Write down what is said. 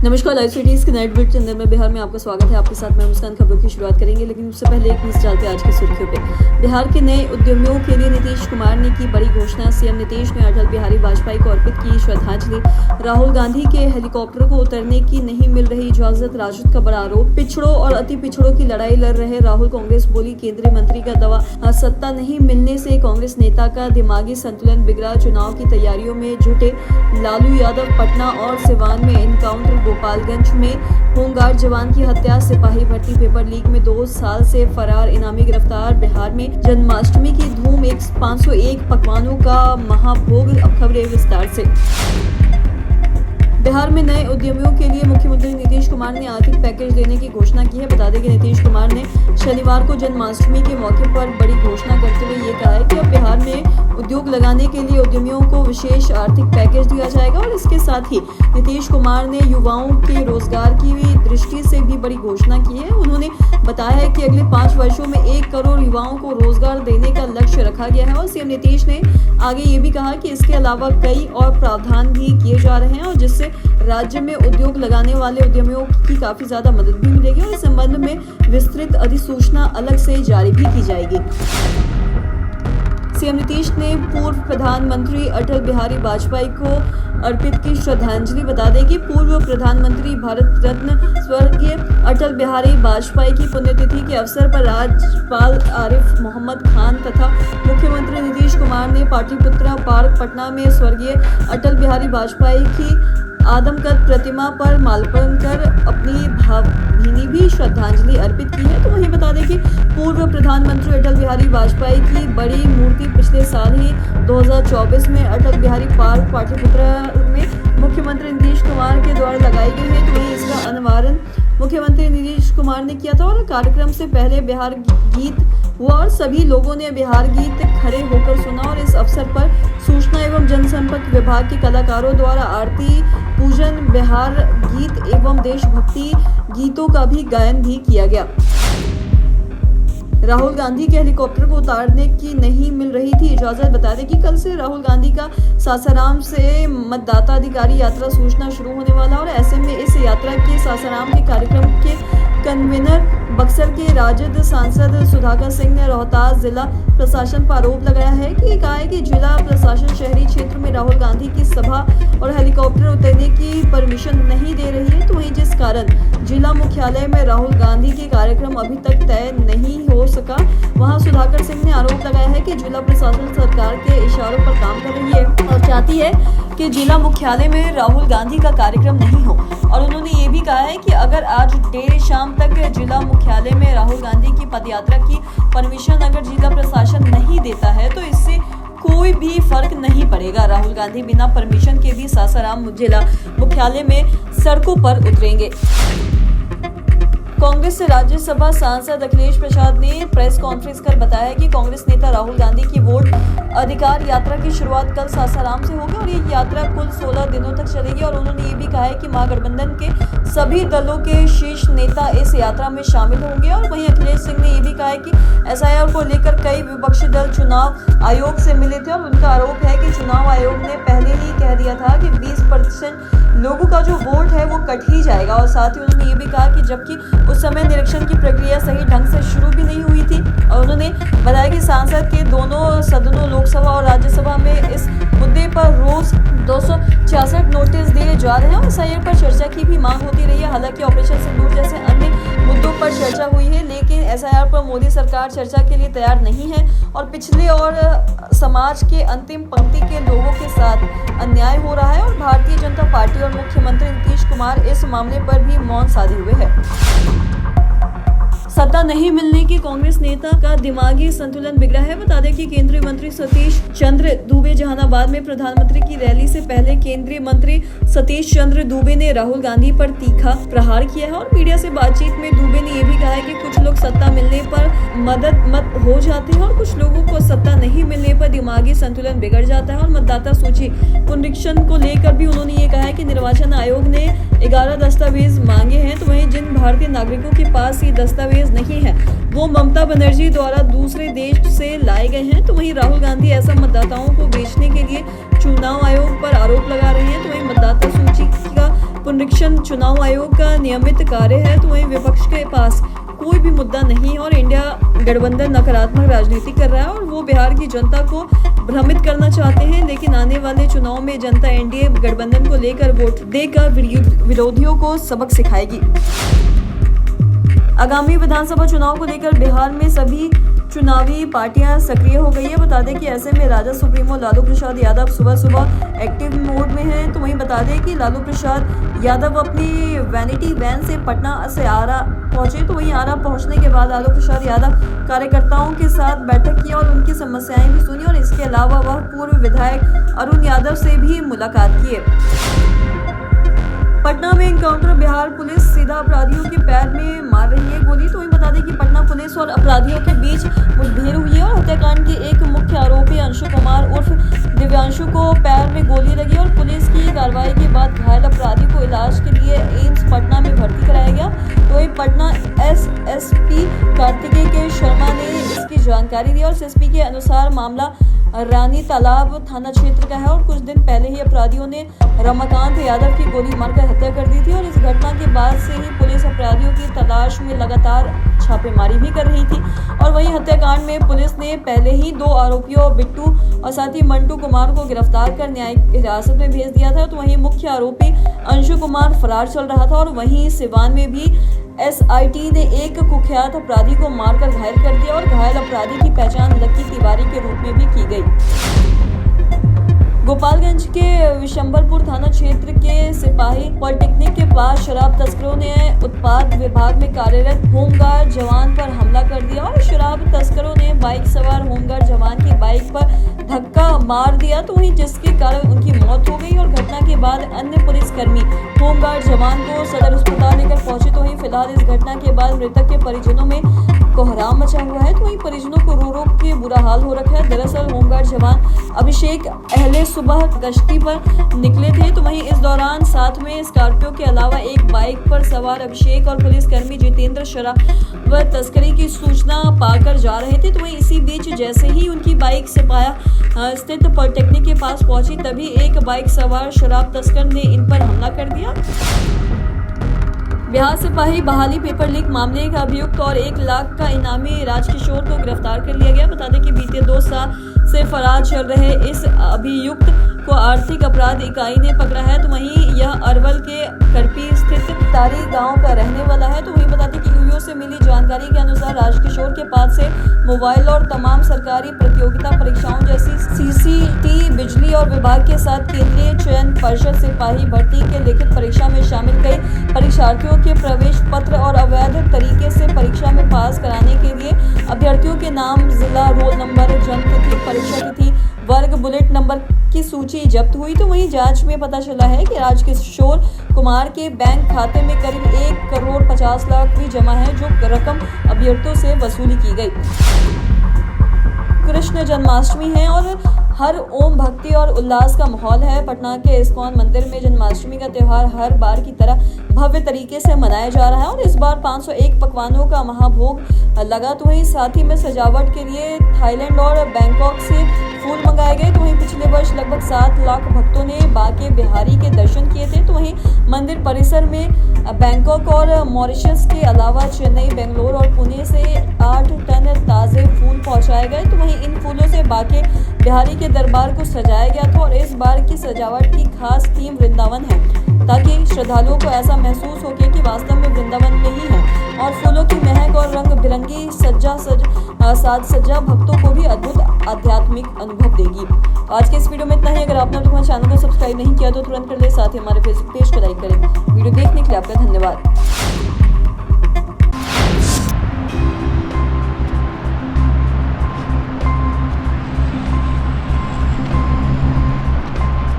नमस्कार, live cities के night bit channel में बिहार में आपका स्वागत है। आपके साथ मैं मुस्कान। खबरों की शुरुआत करेंगे, लेकिन उससे पहले एक नजर डालते हैं आज की सुर्खियों पे। बिहार के नए उद्यमियों के लिए नीतीश कुमार ने की बड़ी घोषणा। सीएम नीतीश ने अटल बिहारी वाजपेयी को अर्पित की श्रद्धांजलि। राहुल गांधी के हेलीकॉप्टर को उतरने की नहीं मिल रही इजाजत, राजद का बड़ा आरोप। पिछड़ों और अति पिछड़ों की लड़ाई लड़ रहे राहुल, कांग्रेस बोली केंद्रीय मंत्री का दावा। सत्ता नहीं मिलने से कांग्रेस नेता का दिमागी संतुलन बिगड़ा, चुनाव की तैयारियों में जुटे लालू यादव। पटना और सिवान में एनकाउंटर, गोपालगंज में होमगार्ड जवान की हत्या, सिपाही भर्ती पेपर लीक में 2 साल से फरार इनामी गिरफ्तार। बिहार में जन्माष्टमी की धूम, 501 पकवानों का महाभोग। अब खबरें विस्तार से। बिहार में नए उद्यमियों के लिए मुख्यमंत्री नीतीश कुमार ने आर्थिक पैकेज देने की घोषणा की है। बता दें कि नीतीश कुमार ने शनिवार को जन्माष्टमी के मौके पर बड़ी घोषणा करते हुए ये कहा है कि अब बिहार में उद्योग लगाने के लिए उद्यमियों को विशेष आर्थिक पैकेज दिया जाएगा। और इसके साथ ही नीतीश कुमार ने युवाओं के रोजगार की दृष्टि से भी बड़ी घोषणा की है। उन्होंने बताया है कि अगले 5 वर्षों में 1 करोड़ युवाओं को रोजगार देने का लक्ष्य रखा गया है। और सीएम नीतीश ने आगे ये भी कहा कि इसके अलावा कई और प्रावधान भी किए जा रहे हैं, और जिससे राज्य में उद्योग लगाने वाले उद्यमियों की काफी ज्यादा मदद भी मिलेगी। और इस संबंध में विस्तृत अधिसूचना अलग से जारी भी की जाएगी। सीएम नीतीश ने पूर्व प्रधानमंत्री अटल बिहारी वाजपेयी को अर्पित की श्रद्धांजलि। बता दें कि पूर्व प्रधानमंत्री भारत रत्न स्वर्गीय अटल बिहारी वाजपेयी की पुण्यतिथि के अवसर पर राज्यपाल आरिफ मोहम्मद खान तथा मुख्यमंत्री नीतीश कुमार ने पाटलिपुत्रा पार्क पटना में स्वर्गीय अटल बिहारी वाजपेयी की आदमकद प्रतिमा पर माल्यार्पण कर अपनी भावभीनी भी श्रद्धांजलि अर्पित की है। तो वहीं बता दें कि पूर्व प्रधानमंत्री अटल बिहारी वाजपेयी की बड़ी मूर्ति पिछले साल ही 2024 में अटल बिहारी पार्क पाटलिपुत्रा में मुख्यमंत्री नीतीश कुमार के द्वारा लगाई गई है। तो वहीं इसका अनावरण मुख्यमंत्री नीतीश कुमार ने किया था। और कार्यक्रम से पहले बिहार गीत हुआ और सभी लोगों ने बिहार गीत खड़े होकर सुना। और इस अवसर पर सूचना एवं जनसंपर्क विभाग के कलाकारों द्वारा आरती पूजन, बिहार गीत एवं देशभक्ति गीतों का भी गायन भी किया गया। राहुल गांधी के हेलीकॉप्टर को उतारने की नहीं मिल रही थी इजाजत। बता दें कि कल से राहुल गांधी का सासाराम से मतदाता अधिकारी यात्रा सूचना शुरू होने वाला। और ऐसे में इस यात्रा के सासाराम के कार्यक्रम के कन्वीनर बक्सर के राजद सांसद सुधाकर सिंह ने रोहतास जिला प्रशासन पर आरोप लगाया है कि कहा है कि जिला प्रशासन शहरी क्षेत्र में राहुल गांधी की सभा और हेलीकॉप्टर उतरने की परमिशन नहीं दे रही है। तो वहीं जिस कारण जिला मुख्यालय में राहुल गांधी के कार्यक्रम अभी तक तय नहीं हो सका, वहां सुधाकर सिंह ने आरोप लगाया है कि जिला प्रशासन सरकार के इशारों पर काम कर रही है और चाहती है कि जिला मुख्यालय में राहुल गांधी का कार्यक्रम नहीं हो। और उन्होंने ये भी कहा है कि अगर आज देर शाम तक जिला मुख्यालय में राहुल गांधी की पदयात्रा की परमिशन अगर जिला प्रशासन नहीं देता है तो इससे कोई भी फर्क नहीं पड़ेगा। राहुल गांधी बिना परमिशन के भी सासाराम जिला मुख्यालय में सड़कों पर उतरेंगे। कांग्रेस से राज्यसभा सांसद अखिलेश प्रसाद ने प्रेस कॉन्फ्रेंस कर बताया कि कांग्रेस नेता राहुल गांधी की वोट अधिकार यात्रा की शुरुआत कल सासाराम से होगी और ये यात्रा कुल 16 दिनों तक चलेगी। और उन्होंने ये भी कहा है कि महागठबंधन के सभी दलों के शीर्ष नेता इस यात्रा में शामिल होंगे। और वहीं अखिलेश सिंह ने ये भी कहा है कि एसआईआर को लेकर कई विपक्षी दल चुनाव आयोग से मिले थे और उनका आरोप है कि चुनाव आयोग ने पहले ही कह दिया था कि 20% लोगों का जो वोट है वो कट ही जाएगा। और साथ ही उन्होंने ये भी कहा कि जबकि उस समय निरीक्षण की प्रक्रिया सही ढंग से शुरू भी नहीं हुई थी। और उन्होंने बताया कि संसद के दोनों सदनों लोकसभा और राज्यसभा में इस मुद्दे पर रोज 266 नोटिस दिए जा रहे हैं और एसआईआर पर चर्चा की भी मांग होती रही है। हालांकि ऑपरेशन सिंदूर जैसे अन्य मुद्दों पर चर्चा हुई है, लेकिन एसआईआर पर मोदी सरकार चर्चा के लिए तैयार नहीं है और पिछले और समाज के अंतिम पंक्ति के लोगों के साथ अन्याय हो रहा है। और भारतीय जनता पार्टी और मुख्यमंत्री नीतीश कुमार इस मामले पर भी मौन साधे हुए हैं। सत्ता नहीं मिलने की कांग्रेस नेता का दिमागी संतुलन बिगड़ा है। बता दें कि केंद्रीय मंत्री सतीश चंद्र दुबे जहानाबाद में प्रधानमंत्री की रैली से पहले केंद्रीय मंत्री सतीश चंद्र दुबे ने राहुल गांधी पर तीखा प्रहार किया है। और मीडिया से बातचीत में दुबे ने यह भी कहा है कि कुछ लोग सत्ता मिलने पर मत हो जाते हैं और कुछ लोगों को सत्ता नहीं मिलने पर दिमागी संतुलन बिगड़ जाता है। और मतदाता सूची पुनरीक्षण को लेकर भी उन्होंने ये कहा है कि निर्वाचन आयोग ने 11 दस्तावेज मांगे हैं। तो वहीं जिन भारतीय नागरिकों के पास ये दस्तावेज नहीं है वो ममता बनर्जी द्वारा दूसरे देश से लाए गए हैं। तो वहीं राहुल गांधी ऐसा मतदाताओं को बेचने के लिए चुनाव आयोग पर आरोप लगा रहे हैं। तो वहीं मतदाता सूची का समीक्षण चुनाव आयोग का नियमित कार्य है, तो वहीं विपक्ष के पास कोई भी मुद्दा नहीं है और इंडिया गठबंधन नकारात्मक राजनीति कर रहा है और वो बिहार की जनता को भ्रमित करना चाहते हैं। लेकिन आने वाले चुनाव में जनता एनडीए गठबंधन को लेकर वोट देकर विरोधियों को सबक सिखाएगी। आगामी विधानसभा चुनाव को लेकर बिहार में सभी चुनावी पार्टियां सक्रिय हो गई है। बता दें कि ऐसे में राजद सुप्रीमो लालू प्रसाद यादव सुबह सुबह एक्टिव मोड में हैं। तो वहीं बता दें कि लालू प्रसाद यादव अपनी वैनिटी वैन से पटना से आरा पहुंचे। तो वहीं आरा पहुंचने के बाद लालू प्रसाद यादव कार्यकर्ताओं के साथ बैठक की और उनकी समस्याएं भी सुनी और इसके अलावा वह पूर्व विधायक अरुण यादव से भी मुलाकात की। पटना में एनकाउंटर, बिहार पुलिस सीधा अपराधियों के पैर में मार रही है गोली। तो वहीं बता दें कि पटना पुलिस और अपराधियों के बीच मुठभेड़ हुई है और हत्याकांड के एक मुख्य आरोपी अंशु कुमार उर्फ दिव्यांशु को पैर में गोली लगी और पुलिस की कार्रवाई के बाद घायल अपराधी को इलाज के लिए एम्स पटना में भर्ती कराया गया। तो वहीं पटना एसएसपी कार्तिकेय के शर्मा ने इसकी जानकारी दी और एसएसपी के अनुसार मामला रानी तालाब थाना क्षेत्र का है और कुछ दिन पहले ही अपराधियों ने रमाकांत यादव की गोली मारकर हत्या कर दी थी और इस घटना के बाद से ही पुलिस अपराधियों की तलाश में लगातार छापेमारी भी कर रही थी। और वहीं हत्याकांड में पुलिस ने पहले ही 2 आरोपियों बिट्टू और साथ ही मंटू कुमार को गिरफ्तार कर न्यायिक हिरासत में भेज दिया था। तो वहीं मुख्य आरोपी अंशु कुमार फरार चल रहा था और वहीं सिवान में भी एसआईटी ने एक कुख्यात अपराधी को मारकर घायल कर दिया और घायल अपराधी की पहचान लक्की तिवारी के रूप में भी की गई। गोपालगंज के विशंबरपुर थाना क्षेत्र के सिपाही पॉलिटेक्निक के पास शराब तस्करों ने उत्पाद विभाग में कार्यरत होमगार्ड जवान पर हमला कर दिया और शराब तस्करों ने बाइक सवार होमगार्ड जवान की बाइक पर धक्का मार दिया। तो वहीं जिसके कारण उनकी मौत हो गई और घटना के बाद अन्य पुलिसकर्मी होमगार्ड जवान को सदर अस्पताल लेकर पहुंचे। तो वहीं फिलहाल इस घटना के बाद मृतक के परिजनों में कोहराम मचा हुआ है। तो वहीं परिजनों को रो रो के बुरा हाल हो रखा है। दरअसल होमगार्ड जवान अभिषेक अहले सुबह गश्ती पर निकले थे। तो वहीं इस दौरान साथ में स्कॉर्पियो के अलावा एक बाइक पर सवार अभिषेक और पुलिसकर्मी जितेंद्र शराब व तस्करी की सूचना पाकर जा रहे थे। तो वहीं इसी बीच जैसे ही उनकी बाइक सिपाया स्थित पॉलिटेक्निक के पास पहुंची तभी एक बाइक सवार शराब तस्कर ने इन पर हमला कर दिया। बिहार सिपाही बहाली पेपर लीक मामले का अभियुक्त और 1 लाख का इनामी राजकिशोर को गिरफ्तार कर लिया गया। बता दें कि बीते 2 साल से फरार चल रहे इस अभियुक्त को आर्थिक अपराध इकाई ने पकड़ा है। तो वहीं यह अरवल के करपी स्थित तारी गांव का रहने वाला है। तो वहीं बता दें कि यूयू से मिली जानकारी के अनुसार राजकिशोर के पास से मोबाइल और तमाम सरकारी प्रतियोगिता परीक्षाओं जैसी सीसीटी बिजली और विभाग के साथ केंद्रीय चयन परिषद सिपाही भर्ती के लिखित परीक्षा में शामिल कई परीक्षार्थियों के प्रवेश पत्र और अवैध तरीके से परीक्षा में पास कराने के लिए अभ्यर्थियों के नाम, जिला, रोल नंबर, जन्म तिथि, परीक्षा तिथि, वर्ग, बुलेट नंबर की सूची जब्त हुई। तो वहीं जांच में पता चला है कि राजकिशोर कुमार के बैंक खाते में करीब 1 करोड़ 50 लाख भी जमा है, जो रकम अभ्यर्थियों से वसूली की गई। कृष्ण जन्माष्टमी है और हर ओम भक्ति और उल्लास का माहौल है। पटना के इस्कॉन मंदिर में जन्माष्टमी का त्यौहार हर बार की तरह भव्य तरीके से मनाया जा रहा है और इस बार 501 पकवानों का महाभोग लगा। तो वहीं साथ ही में सजावट के लिए थाईलैंड और बैंकॉक से फूल मंगाए गए। तो वहीं पिछले वर्ष लगभग 7 लाख भक्तों ने बांके बिहारी के दर्शन किए थे। तो वहीं मंदिर परिसर में बैंकॉक और मॉरिशस के अलावा चेन्नई, बेंगलोर और पुणे से 8 टन ताज़े फूल पहुंचाए गए। तो वहीं इन फूलों से बांके बिहारी के दरबार को सजाया गया था और इस बार की सजावट की खास थीम वृंदावन है, ताकि श्रद्धालुओं को ऐसा महसूस हो कि वास्तव में वृंदावन में ही है। और फूलों की महक और रंग बिरंगी साज सज्जा भक्तों को भी अद्भुत आध्यात्मिक अनुभव देगी। आज के इस वीडियो में इतना ही। अगर आपने हमारे चैनल को सब्सक्राइब नहीं किया तो तुरंत कर ले, साथ ही हमारे फेसबुक पेज को लाइक करें। वीडियो देखने के लिए आपका धन्यवाद।